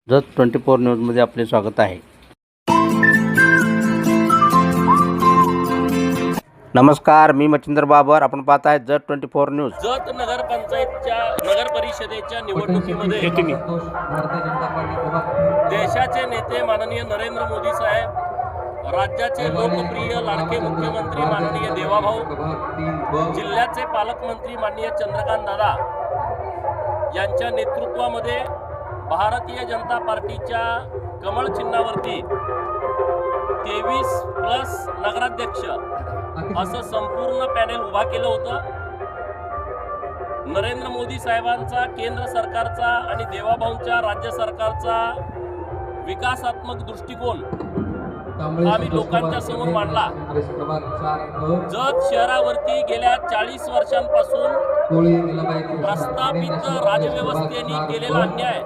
जत 24 न्यूजमध्ये आपले स्वागत आहे। नमस्कार, मी मच्छिंद्र बाबर, आपण पाहत आहे जत 24 न्यूज। जत नगरपंचायतच्या नगर परिषदेच्या निवडणुकीमध्ये देशाचे नेते माननीय नरेंद्र मोदी साहेब, राज्याचे लोकप्रिय लाडके मुख्यमंत्री माननीय देवाभाऊ, जिल्ह्याचे पालकमंत्री माननीय चंद्रकांत दादा यांच्या नेतृत्वामध्ये भारतीय जनता पार्टीच्या कमळ चिन्हावरती 23+ नगराध्यक्ष असं संपूर्ण पॅनेल उभा केलं होतं। नरेंद्र मोदी साहेबांचा, केंद्र सरकारचा आणि देवाभाऊंच्या राज्य सरकारचा विकासात्मक दृष्टिकोन आम्ही लोकांच्या समोर मांडला। जत शहरावरती गेल्या 40 वर्षांपासून प्रस्थापित राजव्यवस्थेने केलेला अन्याय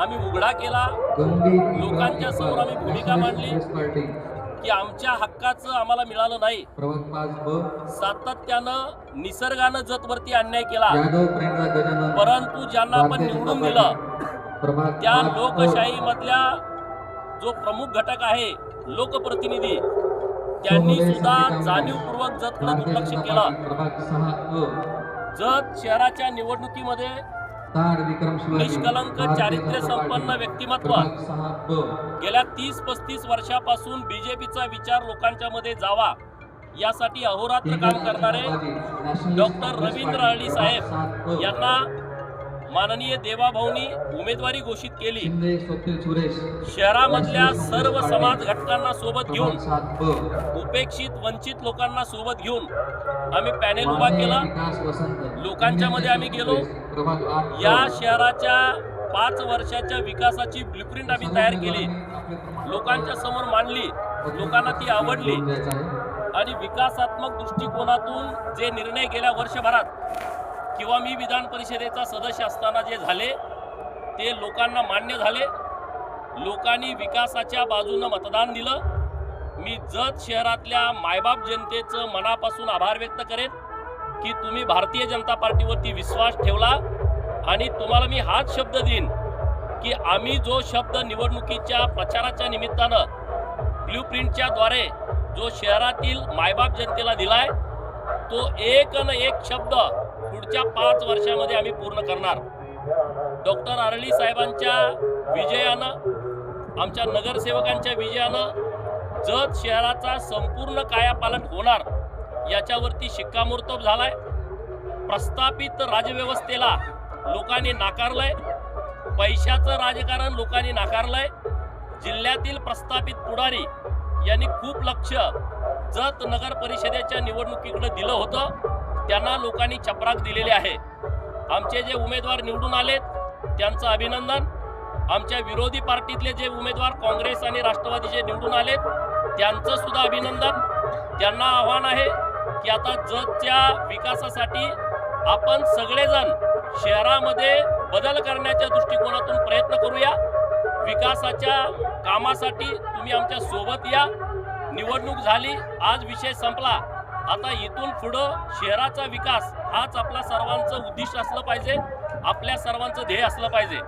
आम्ही उघडा केला। लोकांच्या समोर आम्ही भूमिका मांडली की आमच्या हक्काचं आम्हाला मिळालं नाही। सातत्यानं निसर्गानं जतवरती अन्याय केला, परंतु ज्यांना आपण निवडून दिलं त्या लोकशाहीमधल्या जो प्रमुख घटक आहे लोकप्रतिनिधी, त्यांनी सुद्धा जाणीवपूर्वक जतकडे दुर्लक्ष केलं। जत शहराच्या निवडणुकीमध्ये निष्कलंक चारित्र्य संपन्न व्यक्तिमत्व गेल्या 30-35 वर्षापासून बीजेपीचा विचार लोकांच्या मध्ये जावा यासाठी अहोरात्र काम करणारे डॉक्टर रवींद्र अरळी साहेब यांना माननीय देवाभाऊंनी उमेदवारी घोषित केली। शहरामधल्या सर्व समाज घटकांना सोबत घेऊन, उपेक्षित वंचित लोकांना सोबत घेऊन आम्ही पॅनेल उभा केला। लोकांच्या मध्ये आम्ही गेलो, या शहराच्या 5 वर्षाच्या विकासाची ब्लूप्रिंट आम्ही तयार केली, लोकांच्या समोर मांडली, लोकांना ती आवडली आणि विकासात्मक दृष्टिकोनातून जे निर्णय गेल्या वर्षभरात किंवा मी विधान परिषदेचा सदस्य असताना जे झाले ते लोकांना मान्य झाले। लोकांनी विकासाच्या बाजूने मतदान दिलं। मी जत शहरातल्या मायबाप जनतेचं मनापासून आभार व्यक्त करेन की तुम्ही भारतीय जनता पार्टीवरती विश्वास ठेवला आणि तुम्हाला मी हाच शब्द देईन की आम्ही जो शब्द निवडणुकीच्या प्रचाराच्या निमित्तानं ब्लूप्रिंटच्या द्वारे जो शहरातील मायबाप जनतेला दिलाय तो एक न एक शब्द पुढच्या 5 वर्षामध्ये आम्ही पूर्ण करणार। डॉक्टर अरळी साहेबांच्या विजयानं, आमच्या नगरसेवकांच्या विजयानं जत शहराचा संपूर्ण कायापालट होणार याच्यावरती शिक्कामोर्तब झालाय। प्रस्थापित राजव्यवस्थेला लोकांनी नाकारलंय, पैशाचं राजकारण लोकांनी नाकारलंय। जिल्ह्यातील प्रस्थापित पुढारी यांनी खूप लक्ष जत नगर परिषदेच्या निवडणुकीकडे दिलं होतं, त्यांना लोकांनी चपराक दिलेली आहे। आमचे जे उमेदवार निवडून आलेत त्यांचं अभिनंदन, आमच्या विरोधी पार्टीतले जे उमेदवार काँग्रेस आणि राष्ट्रवादीचे निवडून आलेत त्यांचं सुद्धा अभिनंदन। त्यांना आव्हान आहे की आता जतच्या विकासासाठी आपण सगळेजण शहरामध्ये बदल करण्याच्या दृष्टिकोनातून प्रयत्न करूया। विकासाच्या कामासाठी तुम्ही आमच्या सोबत या। निवडणूक झाली, आज विषय संपला, आता इथून पुढं शहराचा विकास हाच आपल्या सर्वांचं उद्दिष्ट असलं पाहिजे, आपल्या सर्वांचं ध्येय असलं पाहिजे।